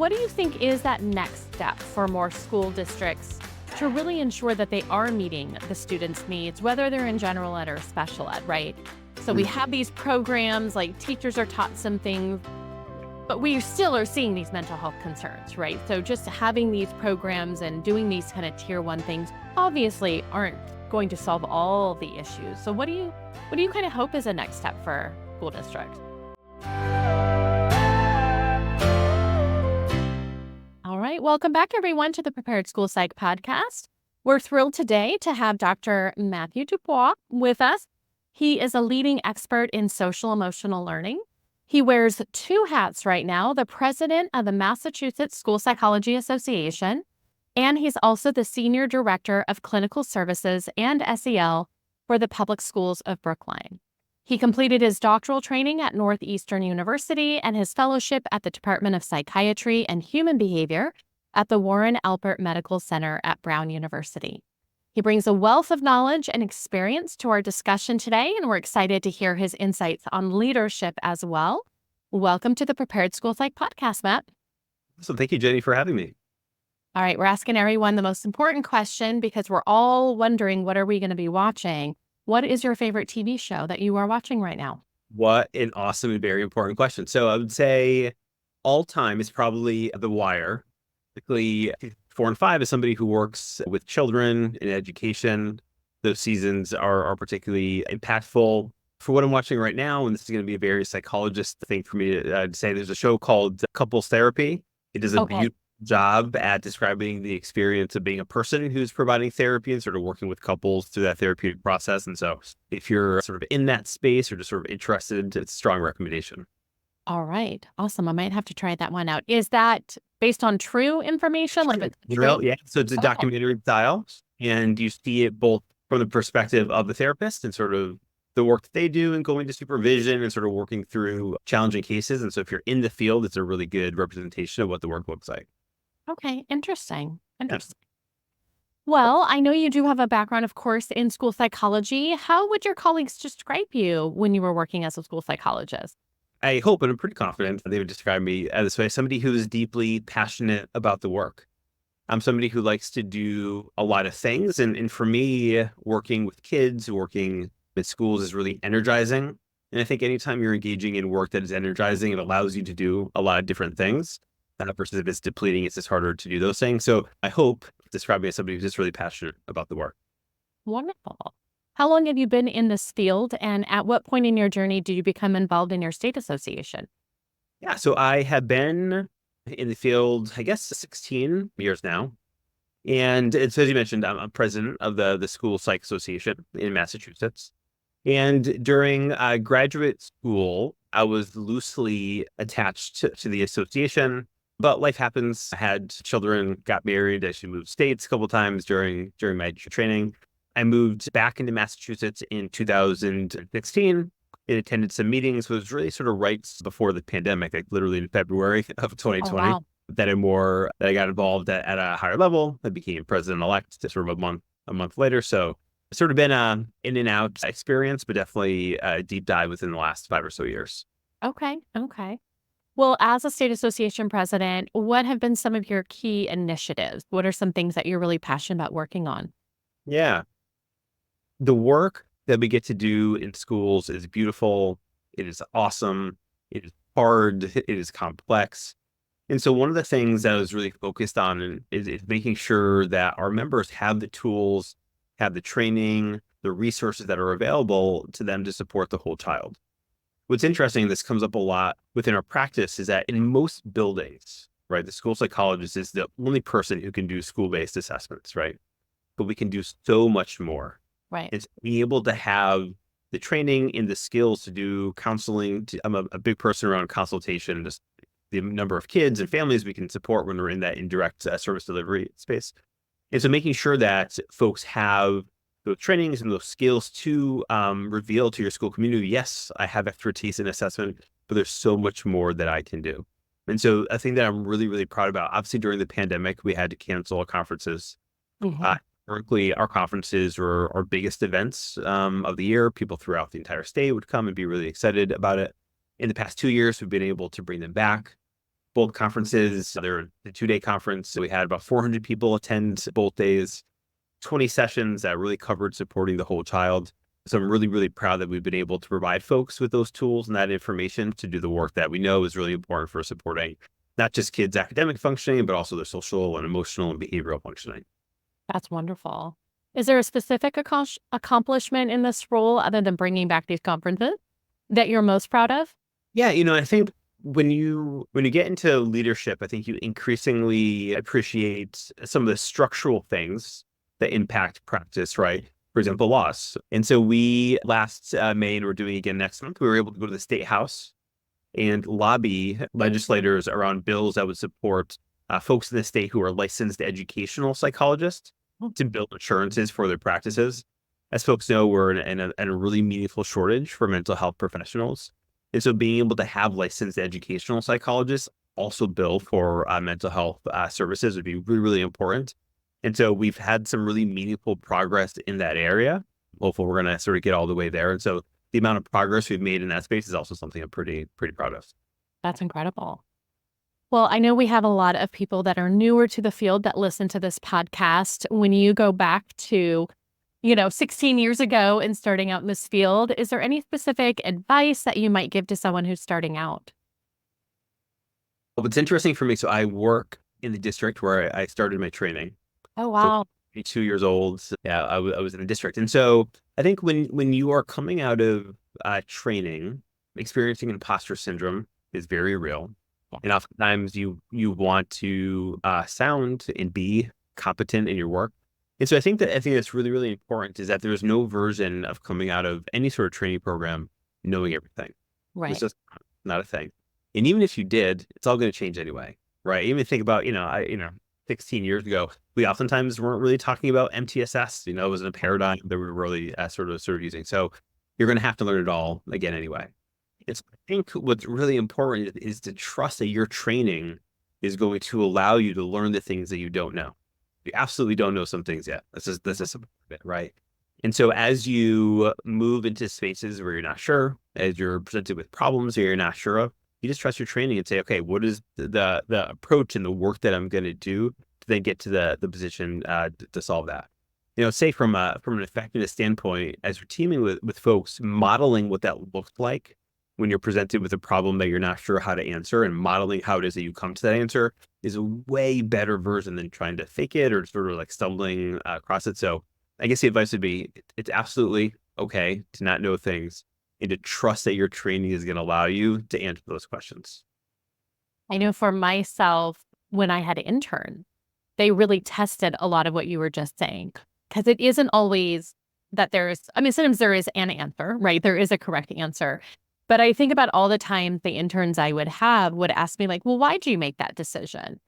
what do you think is that next step for more school districts to really ensure that they are meeting the students' needs, whether they're in general ed or special ed, right? So we have these programs, like teachers are taught some things, but we still are seeing these mental health concerns, right? So just having these programs and doing these kind of tier one things obviously aren't going to solve all the issues. So what do you kind of hope is a next step for school districts? All right, welcome back everyone to the Prepared School Psych podcast. We're thrilled today to have Dr. Matthew DuBois with us. He is a leading expert in social emotional learning. He wears two hats right now, the president of the Massachusetts School Psychology Association, and he's also the senior director of clinical services and SEL for the public schools of Brookline. He completed his doctoral training at Northeastern University and his fellowship at the Department of Psychiatry and Human Behavior at the Warren Alpert Medical Center at Brown University. He brings a wealth of knowledge and experience to our discussion today, and we're excited to hear his insights on leadership as well. Welcome to the Prepared School Psych podcast, Matt. So thank you, Jenny, for having me. All right, we're asking everyone the most important question because we're all wondering, what are we going to be watching? What is your favorite TV show that you are watching right now? What an awesome and very important question. So I would say all time is probably The Wire. Particularly 4 and 5 is somebody who works with children in education. Those seasons are particularly impactful. For what I'm watching right now, and this is going to be a very psychologist thing for me to say, there's a show called Couples Therapy. It does a beautiful job at describing the experience of being a person who's providing therapy and sort of working with couples through that therapeutic process. And so if you're sort of in that space or just sort of interested, it's a strong recommendation. All right. Awesome. I might have to try that one out. Is that based on true information? Like it's true? Yeah. So it's a documentary style, and you see it both from the perspective of the therapist and sort of the work that they do and going to supervision and sort of working through challenging cases. And so if you're in the field, it's a really good representation of what the work looks like. Okay. Interesting. Interesting. Yeah. Well, I know you do have a background, of course, in school psychology. How would your colleagues describe you when you were working as a school psychologist? I hope, and I'm pretty confident, they would describe me as this way: somebody who is deeply passionate about the work. I'm somebody who likes to do a lot of things. And for me, working with kids, working with schools is really energizing. And I think anytime you're engaging in work that is energizing, it allows you to do a lot of different things. Versus if it's depleting, it's just harder to do those things. So I hope describe me as somebody who's just really passionate about the work. Wonderful. How long have you been in this field, and at what point in your journey did you become involved in your state association? Yeah, so I have been in the field, I guess, 16 years now. And so as you mentioned, I'm president of the School Psych Association in Massachusetts. And during graduate school, I was loosely attached to the association, but life happens. I had children, got married, actually moved states a couple of times during my training. I moved back into Massachusetts in 2016 and attended some meetings. It was really sort of right before the pandemic, like literally in February of 2020, that I got involved at a higher level. I became president-elect sort of a month later. So it's sort of been an in and out experience, but definitely a deep dive within the last 5 or so years. Okay. Well, as a state association president, what have been some of your key initiatives? What are some things that you're really passionate about working on? Yeah. The work that we get to do in schools is beautiful. It is awesome. It is hard. It is complex. And so one of the things that I was really focused on is making sure that our members have the tools, have the training, the resources that are available to them to support the whole child. What's interesting, this comes up a lot within our practice, is that in most buildings, right, the school psychologist is the only person who can do school-based assessments, right? But we can do so much more. Right. It's being able to have the training and the skills to do counseling. I'm a big person around consultation, just the number of kids and families we can support when we're in that indirect service delivery space. And so making sure that folks have those trainings and those skills to reveal to your school community, yes, I have expertise in assessment, but there's so much more that I can do. And so a thing that I'm really, really proud about, obviously during the pandemic, we had to cancel conferences. Currently, our conferences were our biggest events of the year. People throughout the entire state would come and be really excited about it. In the past 2 years, we've been able to bring them back. both conferences. They're the 2-day conference. So we had about 400 people attend both days, 20 sessions that really covered supporting the whole child. So I'm really, really proud that we've been able to provide folks with those tools and that information to do the work that we know is really important for supporting not just kids' academic functioning, but also their social and emotional and behavioral functioning. That's wonderful. Is there a specific accomplishment in this role other than bringing back these conferences that you're most proud of? Yeah, I think when you get into leadership, I think you increasingly appreciate some of the structural things that impact practice, right? For example, laws. And so we last May, and we're doing it again next month, we were able to go to the state house and lobby legislators around bills that would support folks in the state who are licensed educational psychologists to build assurances for their practices. As folks know, we're in a really meaningful shortage for mental health professionals. And so being able to have licensed educational psychologists also bill for mental health services would be really, really important. And so we've had some really meaningful progress in that area. Hopefully we're going to sort of get all the way there. And so the amount of progress we've made in that space is also something I'm pretty proud of. That's incredible. Well, I know we have a lot of people that are newer to the field that listen to this podcast. When you go back to 16 years ago and starting out in this field, is there any specific advice that you might give to someone who's starting out? What's interesting for me, so I work in the district where I started my training. Oh, So wow. 22 years old. Yeah, I was in the district. And so I think when you are coming out of training, experiencing imposter syndrome is very real. Yeah. And oftentimes you want to sound and be competent in your work. And so I think that's really, really important is that there's no version of coming out of any sort of training program knowing everything. It's Right. just not a thing. And even if you did, it's all going to change anyway, right? Even think about, 16 years ago, we oftentimes weren't really talking about MTSS. It wasn't a paradigm that we were really sort of using. So you're going to have to learn it all again anyway. It's, I think what's really important is to trust that your training is going to allow you to learn the things that you don't know. You absolutely don't know some things yet. This is some of it, right? And so as you move into spaces where you're not sure, as you're presented with problems that you're not sure of, you just trust your training and say, okay, what is the approach and the work that I'm going to do to then get to the position to solve that? Say from an effectiveness standpoint, as you're teaming with folks, modeling what that looks like when you're presented with a problem that you're not sure how to answer and modeling how it is that you come to that answer is a way better version than trying to fake it or sort of like stumbling across it. So I guess the advice would be it's absolutely okay to not know things and to trust that your training is going to allow you to answer those questions. I know for myself, when I had interns, they really tested a lot of what you were just saying because it isn't always that sometimes there is an answer, right? There is a correct answer. But I think about all the time the interns I would have would ask me like, well, why'd you make that decision?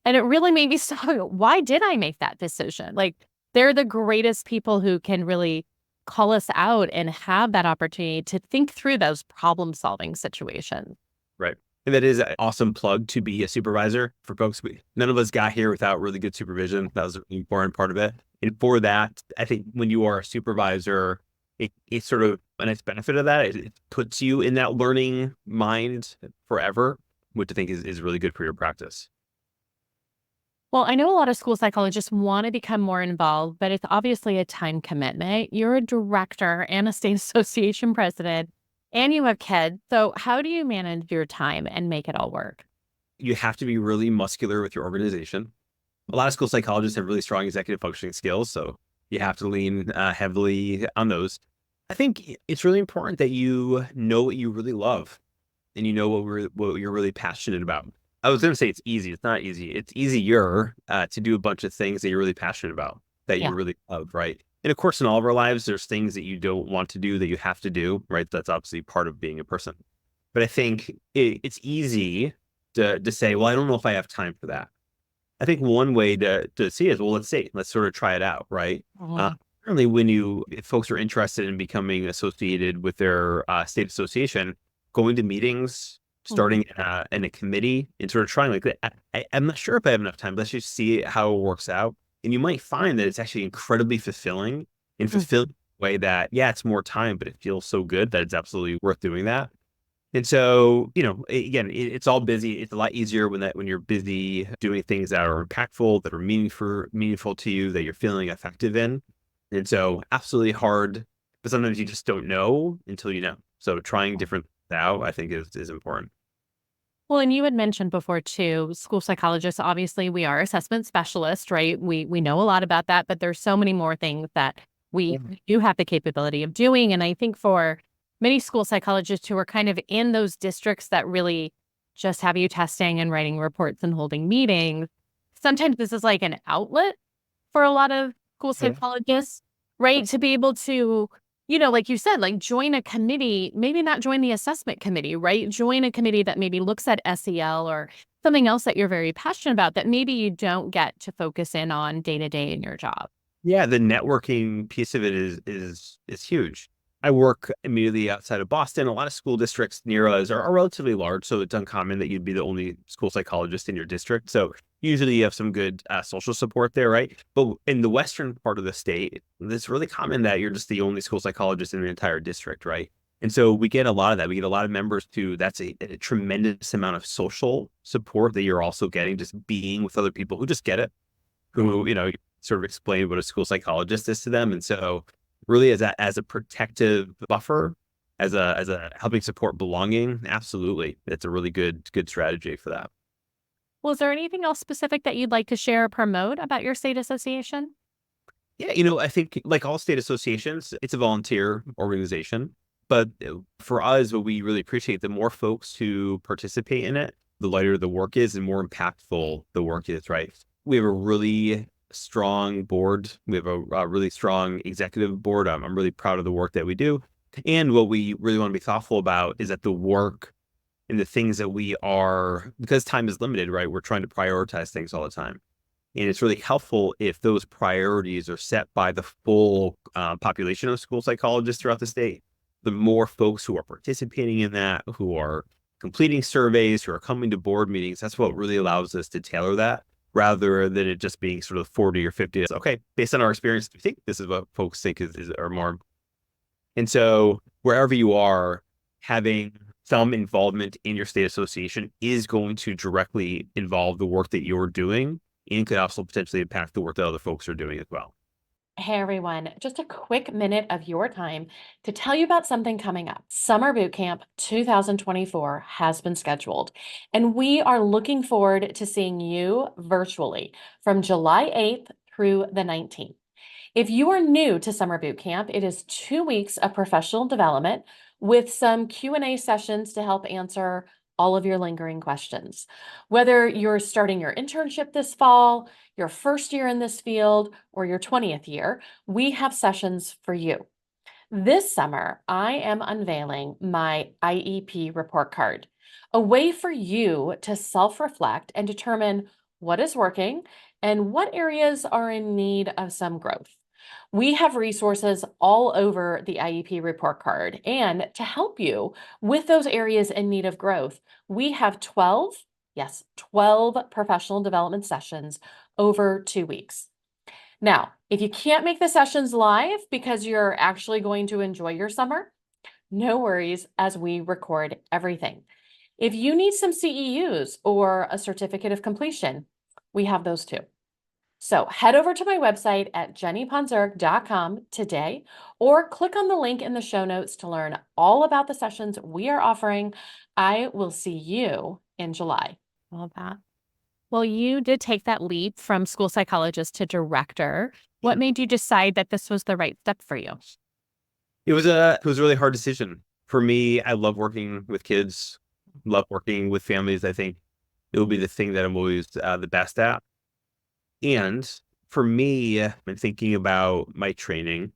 And it really made me stop. Why did I make that decision? Like, they're the greatest people who can really call us out and have that opportunity to think through those problem-solving situations. Right. And that is an awesome plug to be a supervisor for folks. None of us got here without really good supervision. That was an important part of it. And for that, I think when you are a supervisor, it's sort of a nice benefit of that. It puts you in that learning mind forever, which I think is really good for your practice. Well, I know a lot of school psychologists want to become more involved, but it's obviously a time commitment. You're a director and a state association president, and you have kids. So how do you manage your time and make it all work? You have to be really muscular with your organization. A lot of school psychologists have really strong executive functioning skills, so you have to lean heavily on those. I think it's really important that you know what you really love and you know what you're really passionate about. I was going to say it's easy. It's not easy. It's easier to do a bunch of things that you're really passionate about, that you Yeah. really love, right? And of course, in all of our lives, there's things that you don't want to do that you have to do, right? That's obviously part of being a person. But I think it's easy to say, well, I don't know if I have time for that. I think one way to see it is, well, let's see, let's sort of try it out, right? Mhm. Certainly if folks are interested in becoming associated with their state association, going to meetings, Mhm. starting in a committee and sort of trying like that. I'm not sure if I have enough time. Let's just see how it works out. And you might find that it's actually incredibly fulfilling and Mhm. fulfilling in a way that, yeah, it's more time, but it feels so good that it's absolutely worth doing that. And so, again, it's all busy. It's a lot easier when you're busy doing things that are impactful, that are meaningful to you, that you're feeling effective in. And so absolutely hard, but sometimes you just don't know until you know. So trying different things out, I think is important. Well, and you had mentioned before too, school psychologists, obviously we are assessment specialists, right? We know a lot about that, but there's so many more things that we do have the capability of doing. And I think for many school psychologists who are kind of in those districts that really just have you testing and writing reports and holding meetings, sometimes this is like an outlet for a lot of school Yeah. psychologists, right? To be able to, like you said, like join a committee, maybe not join the assessment committee, right? Join a committee that maybe looks at SEL or something else that you're very passionate about that maybe you don't get to focus in on day to day in your job. Yeah, the networking piece of it is huge. I work immediately outside of Boston. A lot of school districts near us are relatively large, so it's uncommon that you'd be the only school psychologist in your district. So usually you have some good social support there, right? But in the western part of the state, it's really common that you're just the only school psychologist in the entire district, right? And so we get a lot of that. We get a lot of members too. That's a tremendous amount of social support that you're also getting just being with other people who just get it, who, sort of explain what a school psychologist is to them. And so really as a protective buffer, as a helping support belonging, absolutely. It's a really good strategy for that. Well, is there anything else specific that you'd like to share or promote about your state association? Yeah, I think like all state associations, it's a volunteer organization. But for us, what we really appreciate, the more folks who participate in it, the lighter the work is and more impactful the work is, right? We have a really strong board. We have a really strong executive board. I'm really proud of the work that we do. And what we really want to be thoughtful about is that the work and the things that we are, because time is limited, right? We're trying to prioritize things all the time. And it's really helpful if those priorities are set by the full population of school psychologists throughout the state. The more folks who are participating in that, who are completing surveys, who are coming to board meetings, that's what really allows us to tailor that rather than it just being sort of 40 or 50. Okay, based on our experience, we think this is what folks think is or more. And so wherever you are, having some involvement in your state association is going to directly involve the work that you're doing and could also potentially impact the work that other folks are doing as well. Hey everyone, just a quick minute of your time to tell you about something coming up. Summer Boot Camp 2024 has been scheduled, and we are looking forward to seeing you virtually from July 8th through the 19th. If you are new to Summer Boot Camp, it is 2 weeks of professional development with some Q&A sessions to help answer all of your lingering questions. Whether you're starting your internship this fall, your first year in this field, or your 20th year, we have sessions for you. This summer, I am unveiling my IEP report card, a way for you to self-reflect and determine what is working and what areas are in need of some growth. We have resources all over the IEP report card, and to help you with those areas in need of growth, we have 12, yes, 12 professional development sessions over 2 weeks. Now, if you can't make the sessions live because you're actually going to enjoy your summer, no worries as we record everything. If you need some CEUs or a certificate of completion, we have those too. So head over to my website at jennyponzerk.com today, or click on the link in the show notes to learn all about the sessions we are offering. I will see you in July. Love that. Well, you did take that leap from school psychologist to director. What made you decide that this was the right step for you? It was a really hard decision. For me, I love working with kids, love working with families. I think it will be the thing that I'm always the best at. And for me, when thinking about my training,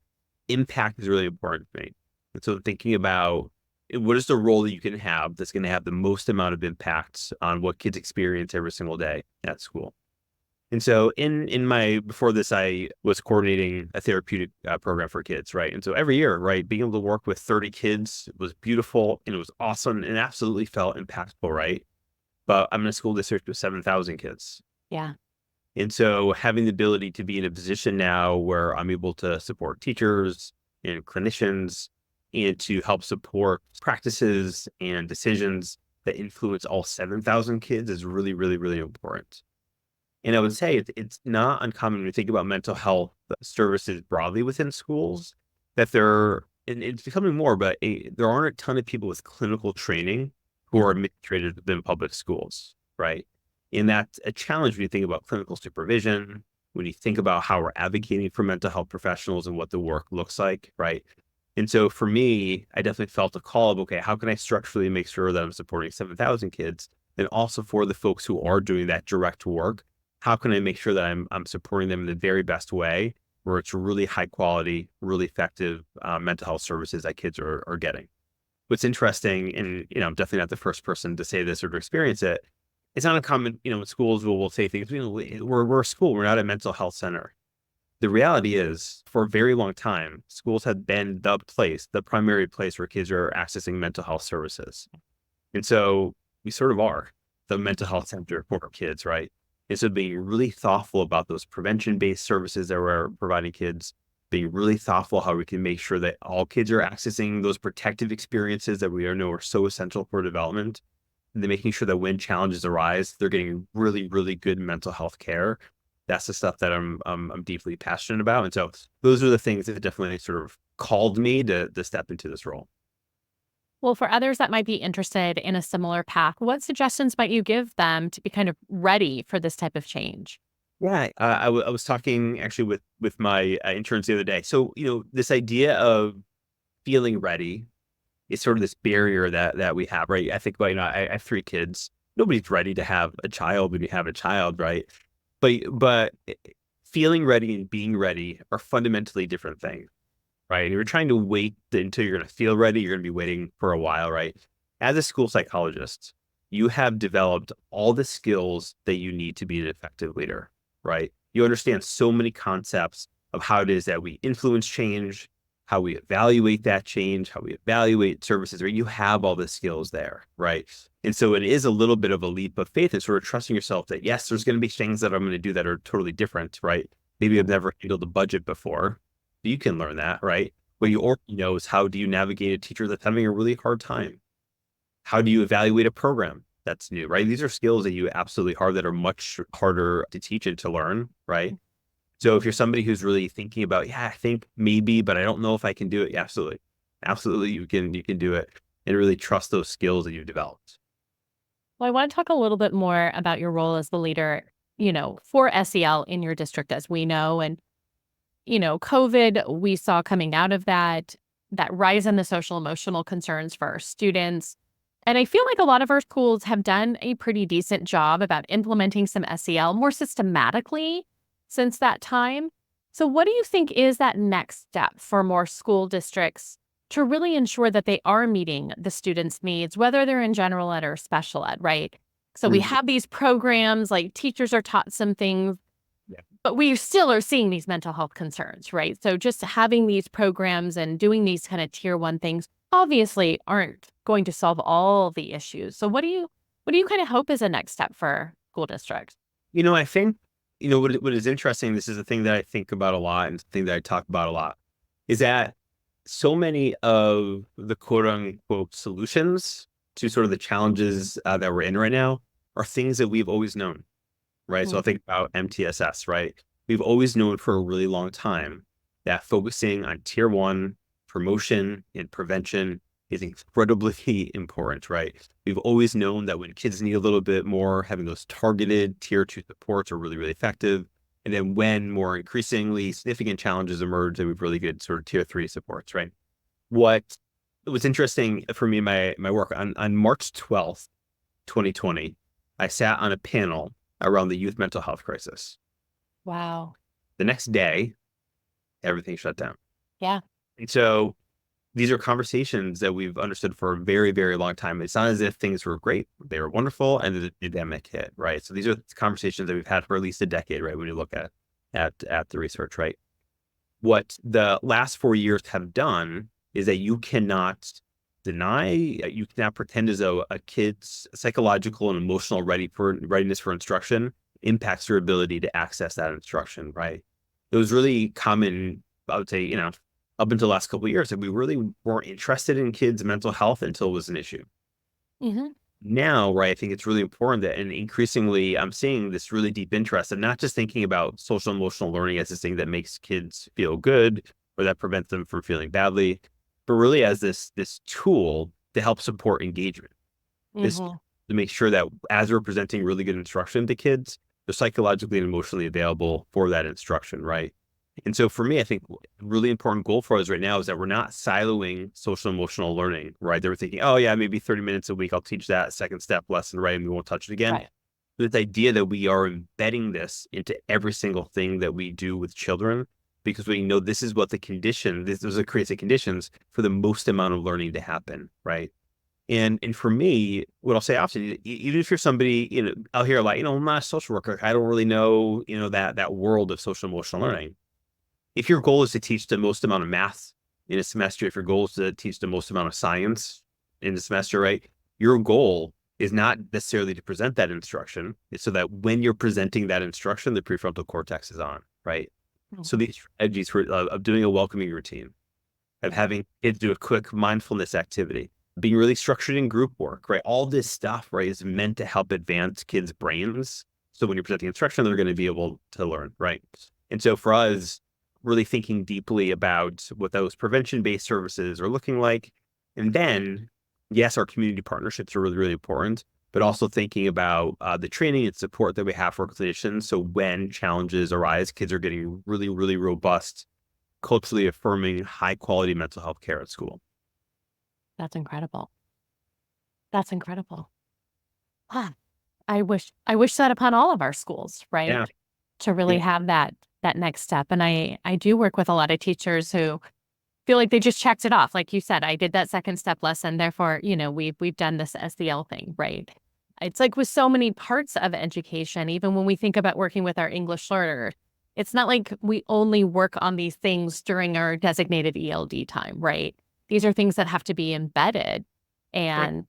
impact is really important to me. And so thinking about what is the role that you can have that's going to have the most amount of impact on what kids experience every single day at school. And so in my before this, I was coordinating a therapeutic program for kids, right? And so every year, right, being able to work with 30 kids was beautiful and it was awesome and absolutely felt impactful, right? But I'm in a school district with 7,000 kids. Yeah. And so having the ability to be in a position now where I'm able to support teachers and clinicians and to help support practices and decisions that influence all 7,000 kids is really, really, really important. And I would say it's not uncommon when you think about mental health services broadly within schools that and it's becoming more, but there aren't a ton of people with clinical training who are administrators within public schools, right? And that's a challenge when you think about clinical supervision, when you think about how we're advocating for mental health professionals and what the work looks like, right? And so for me, I definitely felt a call of, okay, how can I structurally make sure that I'm supporting 7,000 kids? And also for the folks who are doing that direct work, how can I make sure that I'm supporting them in the very best way, where it's really high quality, really effective mental health services that kids are getting? What's interesting, and I'm definitely not the first person to say this or to experience it. It's not uncommon, in schools will say things. We're a school, we're not a mental health center. The reality is, for a very long time, schools have been the primary place where kids are accessing mental health services. And so we sort of are the mental health center for our kids, right? And so being really thoughtful about those prevention-based services that we're providing kids, being really thoughtful how we can make sure that all kids are accessing those protective experiences that we know are so essential for development, and then making sure that when challenges arise, they're getting really, really good mental health care. That's the stuff that I'm deeply passionate about. And so those are the things that definitely sort of called me to step into this role. Well, for others that might be interested in a similar path, what suggestions might you give them to be kind of ready for this type of change? Yeah, I was talking actually with my interns the other day. So, this idea of feeling ready is sort of this barrier that we have, right? I think about, I have 3 kids. Nobody's ready to have a child when you have a child, right? But feeling ready and being ready are fundamentally different things, right? And you're trying to wait until you're going to feel ready. You're going to be waiting for a while, right? As a school psychologist, you have developed all the skills that you need to be an effective leader, right? You understand so many concepts of how it is that we influence change, how we evaluate that change, how we evaluate services, right? You have all the skills there, right? And so it is a little bit of a leap of faith and sort of trusting yourself that, yes, there's going to be things that I'm going to do that are totally different, right? Maybe I've never handled a budget before. You can learn that, right? What you already know is, how do you navigate a teacher that's having a really hard time? How do you evaluate a program that's new, right? These are skills that you absolutely have that are much harder to teach and to learn, right? So if you're somebody who's really thinking about, yeah, I think maybe, but I don't know if I can do it. Yeah, absolutely. Absolutely. You can do it, and really trust those skills that you've developed. Well, I want to talk a little bit more about your role as the leader, for SEL in your district, as we know. And, COVID, we saw coming out of that rise in the social emotional concerns for our students. And I feel like a lot of our schools have done a pretty decent job about implementing some SEL more systematically since that time. So, what do you think is that next step for more school districts to really ensure that they are meeting the students' needs, whether they're in general ed or special ed, right? So, we have these programs, like teachers are taught some things, Yeah. but we still are seeing these mental health concerns, right? So, just having these programs and doing these kind of tier one things obviously aren't going to solve all the issues. So, what do you kind of hope is a next step for school districts? I think, what is interesting, this is a thing that I think about a lot and thing that I talk about a lot, is that so many of the quote unquote solutions to sort of the challenges that we're in right now are things that we've always known, right? So I think about MTSS, right? We've always known for a really long time that focusing on tier one promotion and prevention is incredibly important, right? We've always known that when kids need a little bit more, having those targeted tier 2 supports are really, really effective. And then when more increasingly significant challenges emerge, then we've really good sort of tier 3 supports, right? What was interesting for me in my work on March 12th, 2020, I sat on a panel around the youth mental health crisis. Wow. The next day, everything shut down. Yeah. And so these are conversations that we've understood for a very, very long time. It's not as if things were great. They were wonderful, and the pandemic hit, right? So these are conversations that we've had for at least a decade, right? When you look at the research, right? What the last 4 years have done is that you cannot pretend as though a kid's psychological and emotional readiness for instruction impacts their ability to access that instruction, right? It was really common, I would say, up until the last couple of years that we really weren't interested in kids' mental health until it was an issue. Mm-hmm. Now, right, I think it's really important that, and increasingly I'm seeing this really deep interest of not just thinking about social emotional learning as this thing that makes kids feel good or that prevents them from feeling badly, but really as this tool to help support engagement. This Mm-hmm. to make sure that as we're presenting really good instruction to kids, they're psychologically and emotionally available for that instruction, right? And so for me, I think a really important goal for us right now is that we're not siloing social emotional learning, right? They were thinking, oh yeah, maybe 30 minutes a week, I'll teach that second step lesson, right? And we won't touch it again. Right. But this idea that we are embedding this into every single thing that we do with children, because we know this is what the condition, this is what creates the conditions for the most amount of learning to happen, right? And for me, what I'll say often, even if you're somebody, I'll hear a lot, I'm not a social worker. I don't really know, that world of social emotional learning. If your goal is to teach the most amount of math in a semester, if your goal is to teach the most amount of science in a semester, right? Your goal is not necessarily to present that instruction. It's so that when you're presenting that instruction, the prefrontal cortex is on, right? So Mm-hmm. these strategies of doing a welcoming routine, of having kids do a quick mindfulness activity, being really structured in group work, right? All this stuff, right, is meant to help advance kids' brains. So when you're presenting instruction, they're going to be able to learn, right? And so for us, really thinking deeply about what those prevention-based services are looking like. And then, yes, our community partnerships are really, really important, but also thinking about the training and support that we have for clinicians. So when challenges arise, kids are getting really, really robust, culturally affirming, high quality mental health care at school. That's incredible. That's incredible. Wow. I wish that upon all of our schools, right? Yeah. To really Yeah. have that next step. And I do work with a lot of teachers who feel like they just checked it off. Like you said, I did that second step lesson. Therefore, we've done this SEL thing, right? It's like with so many parts of education, even when we think about working with our English learners, it's not like we only work on these things during our designated ELD time, right? These are things that have to be embedded. Right.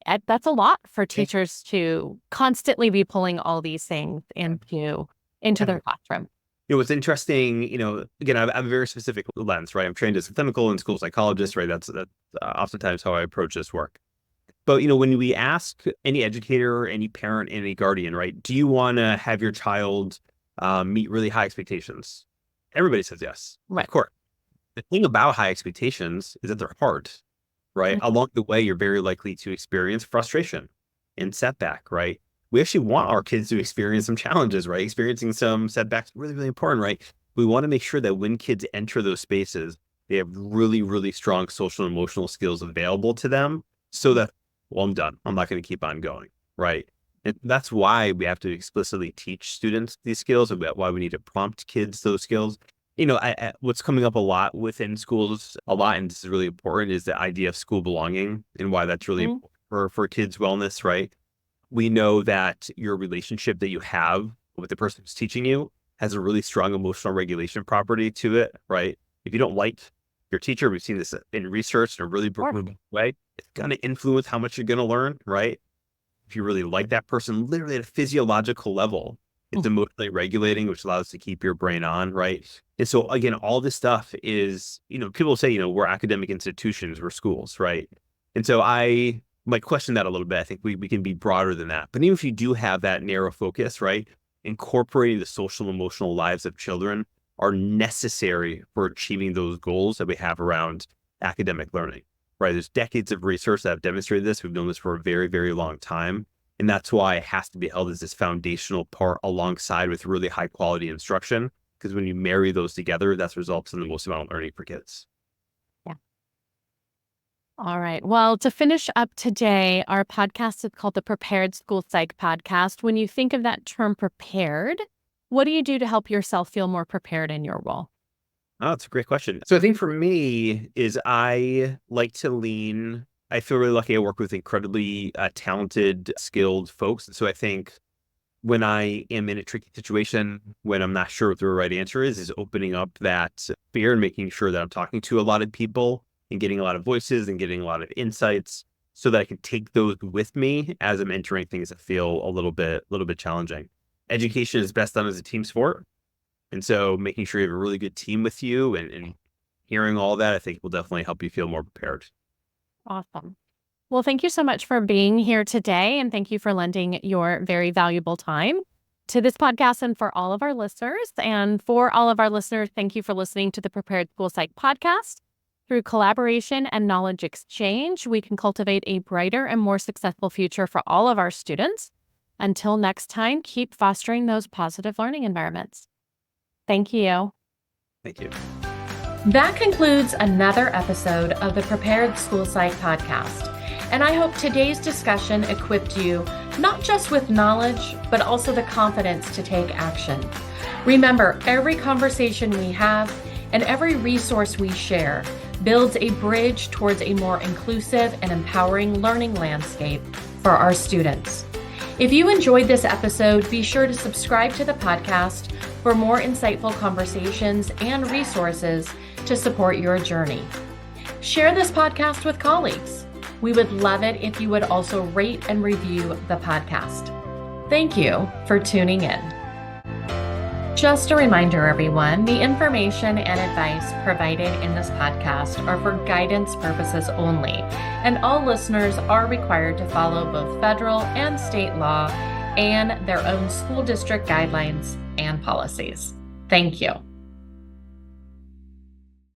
And that's a lot for Yeah. teachers to constantly be pulling all these things into Yeah. their classroom. What's interesting, again, I have a very specific lens, right? I'm trained as a clinical and school psychologist, right? That's oftentimes how I approach this work. But, when we ask any educator, any parent, any guardian, right? Do you want to have your child meet really high expectations? Everybody says yes, of Right. course. The thing about high expectations is that they're hard, right? Mhm. Along the way, you're very likely to experience frustration and setback, right? We actually want our kids to experience some challenges, right? Experiencing some setbacks, really, really important, right? We want to make sure that when kids enter those spaces, they have really, really strong social and emotional skills available to them so that, well, I'm done. I'm not going to keep on going, right? And that's why we have to explicitly teach students these skills, about why we need to prompt kids those skills. What's coming up a lot within schools, and this is really important, is the idea of school belonging and why that's really Mhm. important for kids' wellness, right? We know that your relationship that you have with the person who's teaching you has a really strong emotional regulation property to it, right? If you don't like your teacher, we've seen this in research in a really Sure. broad way, it's going to influence how much you're going to learn, right? If you really like that person, literally at a physiological level, it's Mhm. emotionally regulating, which allows to keep your brain on, right? And so again, all this stuff is, people say, we're academic institutions, we're schools, right? And so I might question that a little bit. I think we can be broader than that. But even if you do have that narrow focus, right? Incorporating the social and emotional lives of children are necessary for achieving those goals that we have around academic learning, right? There's decades of research that have demonstrated this. We've known this for a very, very long time. And that's why it has to be held as this foundational part alongside with really high quality instruction. Because when you marry those together, that results in the most amount of learning for kids. Yeah. All right. Well, to finish up today, our podcast is called the Prepared School Psych Podcast. When you think of that term prepared, what do you do to help yourself feel more prepared in your role? Oh, that's a great question. So I think for me is I like to lean. I feel really lucky. I work with incredibly talented, skilled folks. And so I think when I am in a tricky situation, when I'm not sure what the right answer is opening up that fear and making sure that I'm talking to a lot of people and getting a lot of voices and getting a lot of insights so that I can take those with me as I'm entering things that feel a little bit challenging. Education is best done as a team sport. And so making sure you have a really good team with you and hearing all that, I think will definitely help you feel more prepared. Awesome. Well, thank you so much for being here today, and thank you for lending your very valuable time to this podcast and for all of our listeners. And for all of our listeners, thank you for listening to the Prepared School Psych podcast. Through collaboration and knowledge exchange, we can cultivate a brighter and more successful future for all of our students. Until next time, keep fostering those positive learning environments. Thank you. Thank you. That concludes another episode of the Prepared School Psych podcast. And I hope today's discussion equipped you not just with knowledge, but also the confidence to take action. Remember, every conversation we have and every resource we share builds a bridge towards a more inclusive and empowering learning landscape for our students. If you enjoyed this episode, be sure to subscribe to the podcast for more insightful conversations and resources to support your journey. Share this podcast with colleagues. We would love it if you would also rate and review the podcast. Thank you for tuning in. Just a reminder, everyone, the information and advice provided in this podcast are for guidance purposes only, and all listeners are required to follow both federal and state law and their own school district guidelines and policies. Thank you.